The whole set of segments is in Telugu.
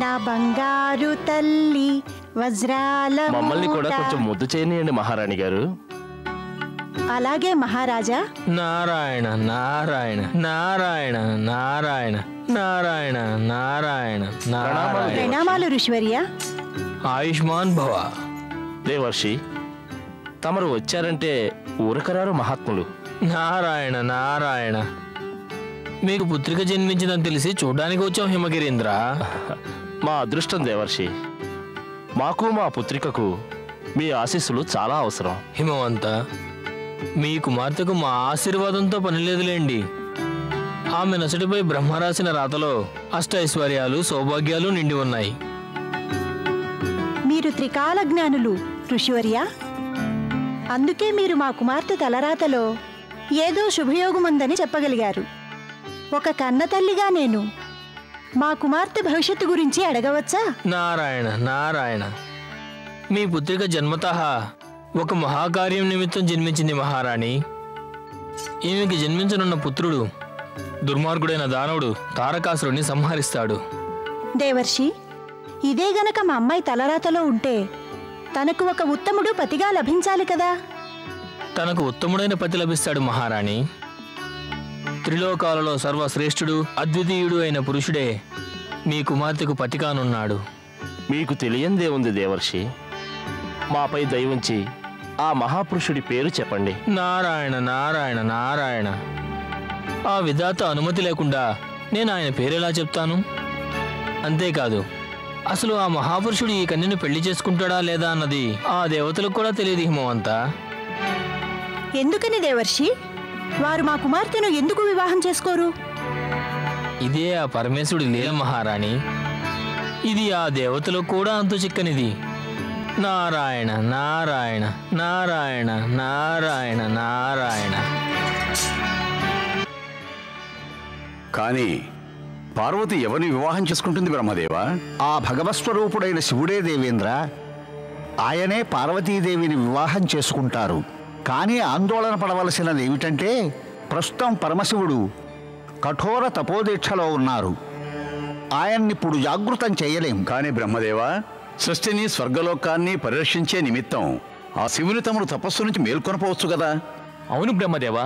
నా బంగారు తల్లి వజ్రాల మమ్మల్ని కూడా కొంచెం ముద్దు చేయనియండి మహారాణి గారు. అలాగే మహారాజా. నారాయణ నారాయణ నారాయణ నారాయణ నారాయణ నారాయణ నారాయణ. ప్రణామాలు ఋషివర్య. ఆయుష్మాన్ భవ. దేవర్షి, తమరు వచ్చారంటే ఊరకరారు మహాత్ములు. నారాయణ నారాయణ. మీకు పుత్రిక జన్మించిందని తెలిసి చూడడానికి వచ్చాం హిమగిరీంద్ర. మా అదృష్టం దేవర్షి. మాకు మా పుత్రికకు మీ ఆశీస్సులు చాలా అవసరం. హిమవంత, మీ కుమార్తెకు మా ఆశీర్వాదంతో పనిలేదులేండి. ఆమె నొసటిపై బ్రహ్మ రాసిన రాతలో అష్టైశ్వర్యాలు సౌభాగ్యాలు నిండి ఉన్నాయి. మీరు త్రికాల జ్ఞానులు ఋషివర్య. అందుకే మీరు మా కుమార్తె తలరాతలో ఏదో శుభయోగముందని చెప్పగలిగారు. ఒక కన్నతల్లిగా నేను మా కుమార్తె భవిష్యత్తు గురించి అడగవచ్చా? నారాయణ నారాయణ. మీ పుత్రిక జన్మతః ఒక మహాకార్యం నిమిత్తం జన్మించింది మహారాణి. ఈమెకి జన్మించనున్న పుత్రుడు దుర్మార్గుడైన దానవుడు తారకాసురుడిని సంహరిస్తాడు. దేవర్షి, ఇదే గనక మా అమ్మాయి తలరాతలో ఉంటే తనకు ఒక ఉత్తముడు పతిగా లభించాలి కదా. తనకు ఉత్తముడైన పతి లభిస్తాడు మహారాణి. త్రిలోకాలలో సర్వశ్రేష్ఠుడు అద్వితీయుడు అయిన పురుషుడే మీ కుమార్తెకు పతికానున్నాడు. మీకు తెలియందే ఉంది దేవర్షి. మాపై దయవుంచి ఆ మహాపురుషుడి పేరు చెప్పండి. నారాయణ నారాయణ నారాయణ. ఆ విధాత అనుమతి లేకుండా నేను ఆయన పేరెలా చెప్తాను? అంతేకాదు, అసలు ఆ మహాపురుషుడు ఈ కన్యను పెళ్లి చేసుకుంటాడా లేదా అన్నది ఆ దేవతలకు కూడా తెలియదు హిమవంత. ఎందుకని దేవర్షి? వారు మా కుమార్తెను ఎందుకు వివాహం చేసుకోరు? ఇదే ఆ పరమేశ్వరుడి లీల మహారాణి. ఇది ఆ దేవతలకు కూడా అంతు చిక్కనిది. నారాయణ నారాయణ నారాయణ నారాయణ నారాయణ. కానీ పార్వతి ఎవరిని వివాహం చేసుకుంటుంది బ్రహ్మదేవా? ఆ భగవస్వరూపుడైన శివుడే దేవేంద్ర. ఆయనే పార్వతీదేవిని వివాహం చేసుకుంటారు. కానీ ఆందోళన పడవలసినది ఏమిటంటే ప్రస్తుతం పరమశివుడు కఠోర తపోదీక్షలో ఉన్నారు. ఆయన్నిప్పుడు జాగృతం చేయలేం. కానీ బ్రహ్మదేవా, సృష్టిని స్వర్గలోకాన్ని పరిరక్షించే నిమిత్తం ఆ శివుని తమరు తపస్సు నుంచి మేల్కొనపోవచ్చు కదా. అవును బ్రహ్మదేవా,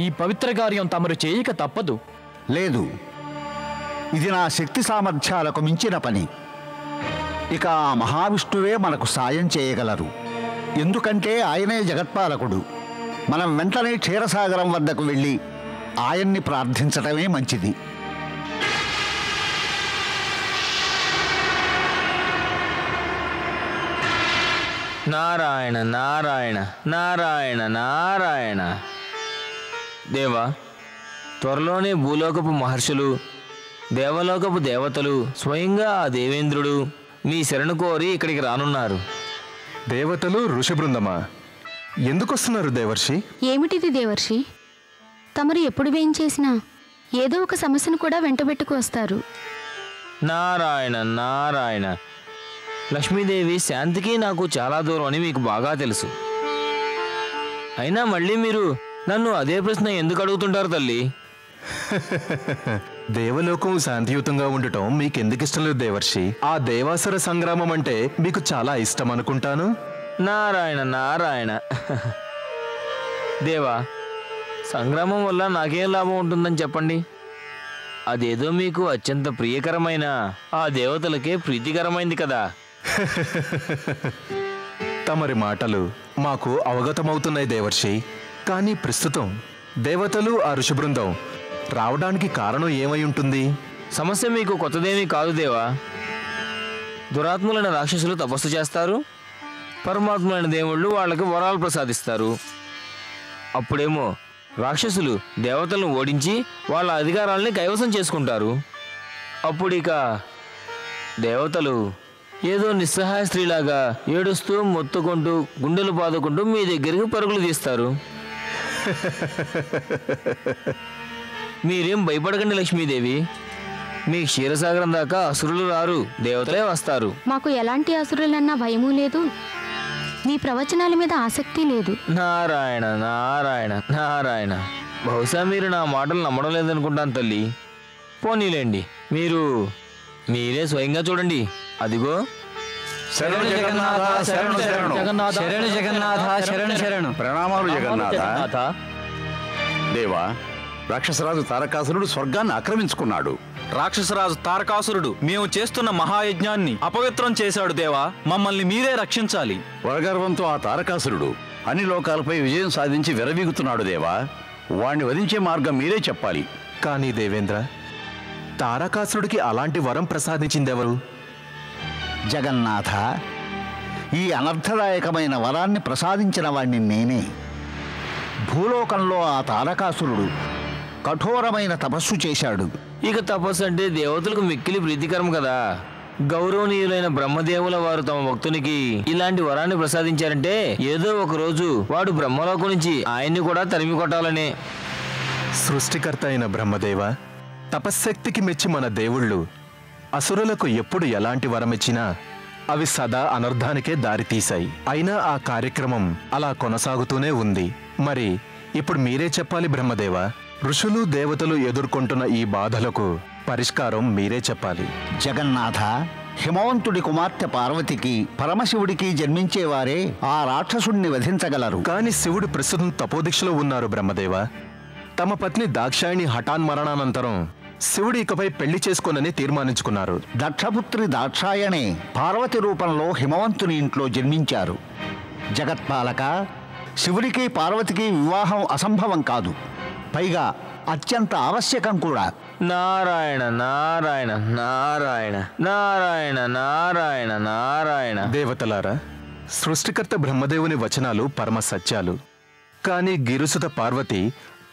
ఈ పవిత్ర కార్యం తమరు చేయక తప్పదు. లేదు, ఇది నా శక్తి సామర్థ్యాలకు మించిన పని. ఇక ఆ మహావిష్ణువే మనకు సాయం చేయగలరు. ఎందుకంటే ఆయనే జగత్పాలకుడు. మనం వెంటనే క్షీరసాగరం వద్దకు వెళ్ళి ఆయన్ని ప్రార్థించటమే మంచిది. నారాయణ నారాయణ నారాయణ నారాయణ. దేవా, త్వరలోనే భూలోకపు మహర్షులు, దేవలోకపు దేవతలు, స్వయంగా ఆ దేవేంద్రుడు మీ శరణు కోరి ఇక్కడికి రానున్నారు. దేవతలు ఋషి బృందమా? ఎందుకు వస్తున్నారు దేవర్షి? ఏమిటిది దేవర్షి? తమరు ఎప్పుడు వేయించేసినా ఏదో ఒక సమస్యను కూడా వెంటబెట్టుకు వస్తారు. నారాయణ నారాయణ. లక్ష్మీదేవి శాంతికి నాకు చాలా దూరం అని మీకు బాగా తెలుసు. అయినా మళ్ళీ మీరు నన్ను అదే ప్రశ్న ఎందుకు అడుగుతుంటారు తల్లి? దేవలోకం శాంతియుతంగా ఉండటం మీకెందుకు ఇష్టం లేదు దేవర్షి? ఆ దేవాసుర సంగ్రామం అంటే మీకు చాలా ఇష్టం అనుకుంటాను. నారాయణ నారాయణ. దేవా, సంగ్రామం వల్ల నాకేం లాభం ఉంటుందని చెప్పండి. అదేదో మీకు అత్యంత ప్రియకరమైన ఆ దేవతలకే ప్రీతికరమైంది కదా. తమరి మాటలు మాకు అవగతమవుతున్నాయి దేవర్షి. కానీ ప్రస్తుతం దేవతలు ఆ ఋషి బృందం రావడానికి కారణం ఏమై ఉంటుంది? సమస్య మీకు కొత్తదేమీ కాదు దేవా. దురాత్ములైన రాక్షసులు తపస్సు చేస్తారు, పరమాత్ములైన దేవుళ్ళు వాళ్ళకి వరాలు ప్రసాదిస్తారు. అప్పుడేమో రాక్షసులు దేవతలను ఓడించి వాళ్ళ అధికారాలని కైవసం చేసుకుంటారు. అప్పుడిక దేవతలు ఏదో నిస్సహాయ స్త్రీలాగా ఏడుస్తూ మొత్తుకుంటూ గుండెలు బాదుకుంటూ మీ దగ్గరికి పరుగులు తీస్తారు. మీరేం భయపడకండి లక్ష్మీదేవి. మీ క్షీరసాగరం దాకా అసురులు రారు, దేవతలే వస్తారు. మాకు ఎలాంటి అసురులన్నా భయమూ లేదు, మీ ప్రవచనాల మీద ఆసక్తి లేదు. నారాయణ నారాయణ నారాయణ. బహుశా మీరు నా మాటలు నమ్మడం లేదనుకుంటాను తల్లి. పోనీలేండి, మీరు మీరే స్వయంగా చూడండి. అదిగో. శరణు జగన్నాథ, శరణు శరణు. శరణు జగన్నాథ, శరణు శరణు. ప్రణామాలు జగన్నాథ. దేవా, రాక్షసరాజు తారకాసురుడు స్వర్గాన్ని ఆక్రమించుకున్నాడు. రాక్షసరాజు తారకాసురుడు మేము చేస్తున్న మహాయజ్ఞాన్ని అపవిత్రం చేశాడు దేవా. మమ్మల్ని మీరే రక్షించాలి. వరగర్వంతో ఆ తారకాసురుడు అన్ని లోకాలపై విజయం సాధించి విరవీగుతున్నాడు దేవా. వాణ్ణి వధించే మార్గం మీరే చెప్పాలి. కానీ దేవేంద్ర, తారకాసురుడికి అలాంటి వరం ప్రసాదించిందెవరు? జగన్నాథ, ఈ అనర్థదాయకమైన వరాన్ని ప్రసాదించిన వాణ్ణి నేనే. భూలోకంలో ఆ తారకాసురుడు కఠోరమైన తపస్సు చేశాడు. ఇక తపస్సు అంటే దేవతలకు మిక్కిలి ప్రీతికరం కదా. గౌరవనీయులైన బ్రహ్మదేవుల వారు తమ భక్తునికి ఇలాంటి వరాన్ని ప్రసాదించారంటే ఏదో ఒక రోజు వాడు బ్రహ్మలోకం నుంచి ఆయన్ని కూడా తరిమి కొట్టాలనే. సృష్టికర్త అయిన బ్రహ్మదేవ, తపశ్శక్తికి మెచ్చి మన దేవుళ్ళు అసురులకు ఎప్పుడు ఎలాంటి వరమిచ్చినా అవి సదా అనర్థానికే దారితీశాయి. అయినా ఆ కార్యక్రమం అలా కొనసాగుతూనే ఉంది. మరి ఇప్పుడు మీరే చెప్పాలి బ్రహ్మదేవ. ఋషులు దేవతలు ఎదుర్కొంటున్న ఈ బాధలకు పరిష్కారం మీరే చెప్పాలి. జగన్నాథ, హిమవంతుడి కుమార్తె పార్వతికి పరమశివుడికి జన్మించేవారే ఆ రాక్షసుణ్ణి వధించగలరు. కాని శివుడు ప్రస్తుతం తపోదీక్షలో ఉన్నారు బ్రహ్మదేవ. తమ పత్ని దాక్షాయిణి హఠాన్ మరణానంతరం శివుడు ఇకపై పెళ్లి చేసుకోనని తీర్మానించుకున్నారు. దక్షపుత్రి దాక్షాయణే పార్వతి రూపంలో హిమవంతుని ఇంట్లో జన్మించారు. జగత్పాలక, శివుడికి పార్వతికి వివాహం అసంభవం కాదు, పైగా అత్యంత ఆవశ్యకం కూడా. నారాయణ నారాయణ నారాయణ నారాయణ నారాయణ నారాయణ. దేవతలారా, సృష్టికర్త బ్రహ్మదేవుని వచనాలు పరమ సత్యాలు. కానీ గిరుసుత పార్వతి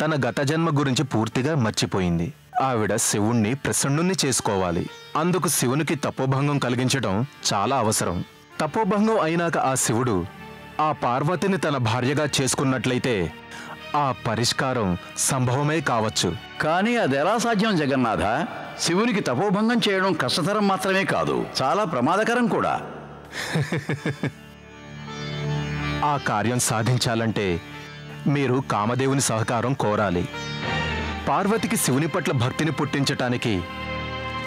తన గత జన్మ గురించి పూర్తిగా మర్చిపోయింది. ఆవిడ శివుణ్ణి ప్రసన్నుణ్ణి చేసుకోవాలి. అందుకు శివునికి తపోభంగం కలిగించడం చాలా అవసరం. తపోభంగం అయినాక ఆ శివుడు ఆ పార్వతిని తన భార్యగా చేసుకున్నట్లయితే ఆ పరిష్కారం సంభవమే కావచ్చు. కానీ అది ఎలా సాధ్యం జగన్నాథ? శివునికి తపోభంగం చేయడం కష్టతరం మాత్రమే కాదు, చాలా ప్రమాదకరం కూడా. ఆ కార్యం సాధించాలంటే మీరు కామదేవుని సహకారం కోరాలి. పార్వతికి శివుని పట్ల భక్తిని పుట్టించటానికి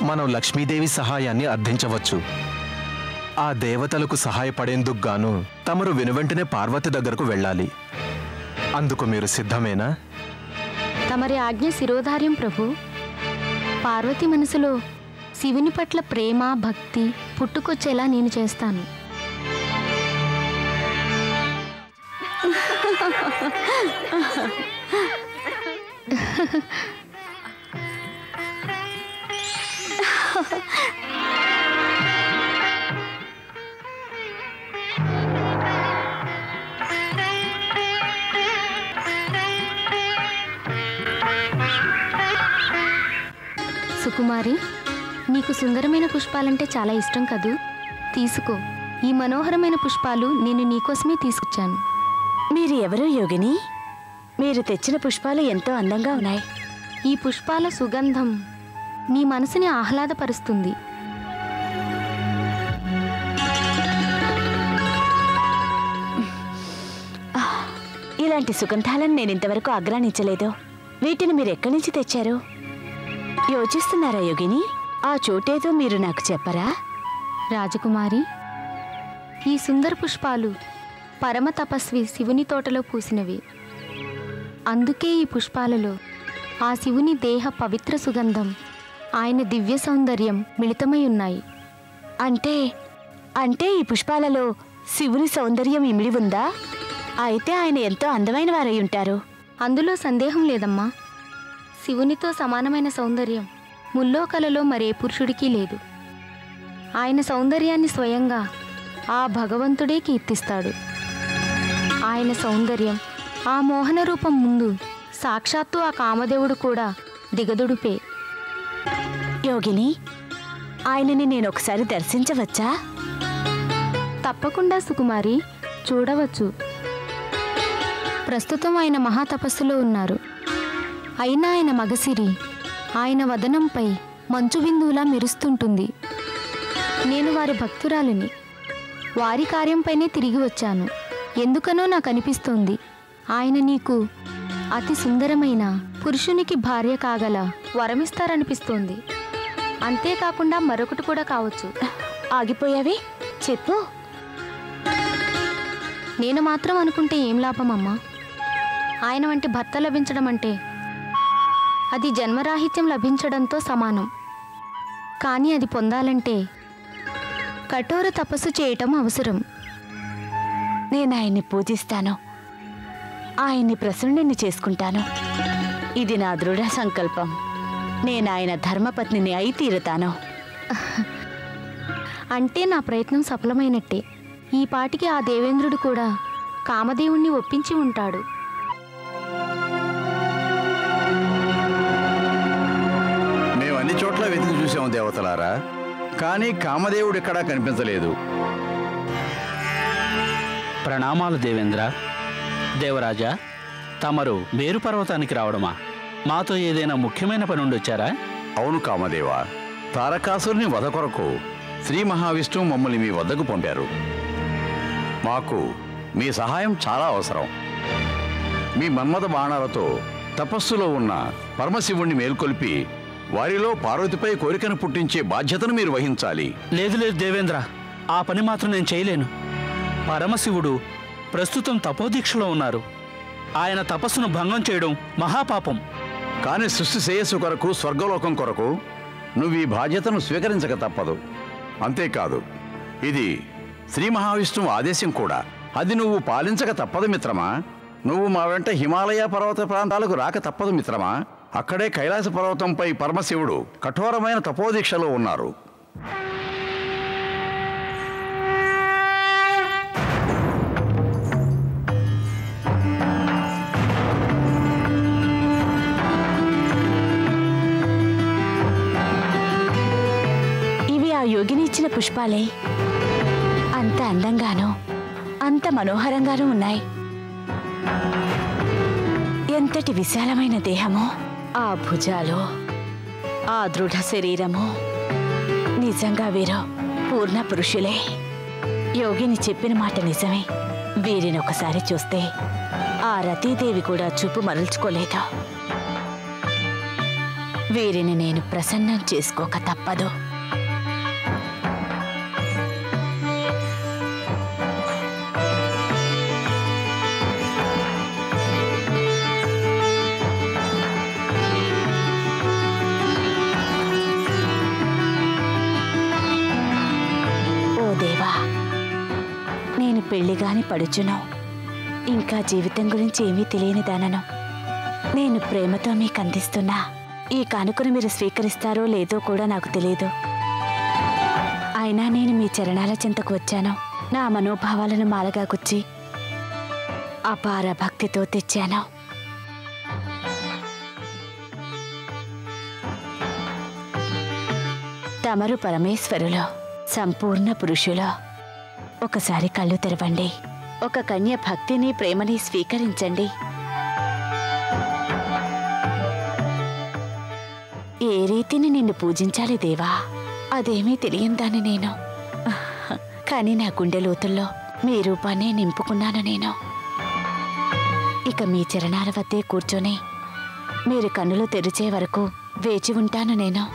మనం లక్ష్మీదేవి సహాయాన్ని అర్థించవచ్చు. ఆ దేవతలకు సహాయపడేందుకు గాను తమరు వెనువెంటనే పార్వతి దగ్గరకు వెళ్ళాలి. అందుకు మీరు సిద్ధమేనా? తమరి ఆజ్ఞ శిరోధార్యం ప్రభు. పార్వతి మనసులో శివుని పట్ల ప్రేమ భక్తి పుట్టుకొచ్చేలా నేను చేస్తాను. సుకుమారి, నీకు సుందరమైన పుష్పాలంటే చాలా ఇష్టం కదూ. తీసుకో, ఈ మనోహరమైన పుష్పాలు నేను నీకోసమే తీసుకొచ్చాను. మీరు ఎవరు యోగిని? మీరు తెచ్చిన పుష్పాలు ఎంతో అందంగా ఉన్నాయి. ఈ పుష్పాల సుగంధం నీ మనసుని ఆహ్లాదపరుస్తుంది. ఇలాంటి సుగంధాలను నేను ఇంతవరకు ఆగ్రానించలేదు. వీటిని మీరు ఎక్కడి నుంచి తెచ్చారు? యోచిస్తున్నారా యోగిని? ఆ చోటేదో మీరు నాకు చెప్పరా? రాజకుమారి, ఈ సుందర పుష్పాలు పరమ తపస్వి శివుని తోటలో పూసినవి. అందుకే ఈ పుష్పాలలో ఆ శివుని దేహ పవిత్ర సుగంధం, ఆయన దివ్య సౌందర్యం మిళితమై ఉన్నాయి. అంటే ఈ పుష్పాలలో శివుని సౌందర్యం ఇమిడి ఉందా? అయితే ఆయన ఎంతో అందమైన వారై ఉంటారు. అందులో సందేహం లేదమ్మా. శివునితో సమానమైన సౌందర్యం ముల్లోకలలో మరే పురుషుడికి లేదు. ఆయన సౌందర్యాన్ని స్వయంగా ఆ భగవంతుడే కీర్తిస్తాడు. ఆయన సౌందర్యం, ఆ మోహన రూపం ముందు సాక్షాత్తు ఆ కామదేవుడు కూడా దిగదుడుపే. యోగిని, ఆయనని నేను ఒకసారి దర్శించవచ్చా? తప్పకుండా సుకుమారి, చూడవచ్చు. ప్రస్తుతం ఆయన మహాతపస్సులో ఉన్నారు. అయినా ఆయన మగసిరి ఆయన వదనంపై మంచు బిందువులా మెరుస్తుంటుంది. నేను వారి భక్తురాలిని. వారి కార్యంపైనే తిరిగి వచ్చాను. ఎందుకనో నాకు అనిపిస్తోంది ఆయన నీకు అతి సుందరమైన పురుషునికి భార్య కాగల వరమిస్తారనిపిస్తోంది. అంతేకాకుండా మరొకటి కూడా కావచ్చు. ఆగిపోయావి, చెప్పు. నేను మాత్రం అనుకుంటే ఏం లాభం అమ్మా? ఆయన వంటి భర్త లభించడం అంటే అది జన్మరాహిత్యం లభించడంతో సమానం. కానీ అది పొందాలంటే కఠోర తపస్సు చేయటం అవసరం. నేను ఆయన్ని పూజిస్తాను, ఆయన్ని ప్రసన్నుని చేసుకుంటాను. ఇది నా దృఢ సంకల్పం. నేను ఆయన ధర్మపత్నిని అయి తీరుతాను. అంటే నా ప్రయత్నం సఫలమైనట్టే. ఈ పాటికి ఆ దేవేంద్రుడు కూడా కామదేవుణ్ణి ఒప్పించి ఉంటాడు. మేము అన్ని చోట్ల వెతికి చూసాము దేవతలారా, కానీ కామదేవుడు ఎక్కడా కనిపించలేదు. ప్రణామాలు దేవేంద్ర. దేవరాజా, తమరు మేరు పర్వతానికి రావడమా? మాతో ఏదైనా ముఖ్యమైన పని ఉండి వచ్చారా? అవును కామదేవ, తారకాసురుని వధ కొరకు శ్రీ మహావిష్ణువు మమ్మల్ని మీ వద్దకు పంపారు. మాకు మీ సహాయం చాలా అవసరం. మీ మన్మథ బాణాలతో తపస్సులో ఉన్న పరమశివుణ్ణి మేల్కొల్పి వారిలో పార్వతిపై కోరికను పుట్టించే బాధ్యతను మీరు వహించాలి. లేదు లేదు దేవేంద్ర, ఆ పని మాత్రం నేను చేయలేను. పరమశివుడు ప్రస్తుతం తపోదీక్షలో ఉన్నారు. ఆయన తపస్సును భంగం చేయడం మహాపాపం. కానీ సృష్టి శ్రేయస్సు కొరకు, స్వర్గలోకం కొరకు నువ్వు ఈ బాధ్యతను స్వీకరించక తప్పదు. అంతేకాదు, ఇది శ్రీ మహావిష్ణువు ఆదేశం కూడా. అది నువ్వు పాలించక తప్పదు మిత్రమా. నువ్వు మా వెంట హిమాలయ పర్వత ప్రాంతాలకు రాక తప్పదు మిత్రమా. అక్కడే కైలాస పర్వతంపై పరమశివుడు కఠోరమైన తపోదీక్షలో ఉన్నారు. ఇవి ఆ యోగిని ఇచ్చిన పుష్పాలే. అంత అందంగానూ అంత మనోహరంగానూ ఉన్నాయి. ఎంతటి విశాలమైన దేహమో, ఆ భుజాలు, ఆ దృఢ శరీరము. నిజంగా వీరు పూర్ణ పురుషులే. యోగిని చెప్పిన మాట నిజమే. వీరిని ఒకసారి చూస్తే ఆ రతీదేవి కూడా చూపు మరల్చుకోలేదు. వీరిని నేను ప్రసన్నం చేసుకోక తప్పదు. నేను పెళ్లిగాని పడుచును, ఇంకా జీవితం గురించి ఏమీ తెలియని దానను. నేను ప్రేమతో మీకు అందిస్తున్నా ఈ కానుకను మీరు స్వీకరిస్తారో లేదో కూడా నాకు తెలియదు. అయినా నేను మీ చరణాల చింతకు వచ్చాను. నా మనోభావాలను మాలగా గుచ్చి అపార భక్తితో తెచ్చాను. తమరు పరమేశ్వరులో, సంపూర్ణ పురుషులో. ఒకసారి కళ్ళు తెరవండి. ఒక కన్య భక్తిని, ప్రేమని స్వీకరించండి. ఏ రీతిని నిన్ను పూజించాలి దేవా, అదేమీ తెలియందాన్ని నేను. కానీ నా గుండె లోతుల్లో మీ రూపాన్ని నింపుకున్నాను నేను. ఇక మీ చరణాల వద్దే కూర్చొని మీరు కన్నులు తెరిచే వరకు వేచి ఉంటాను నేను.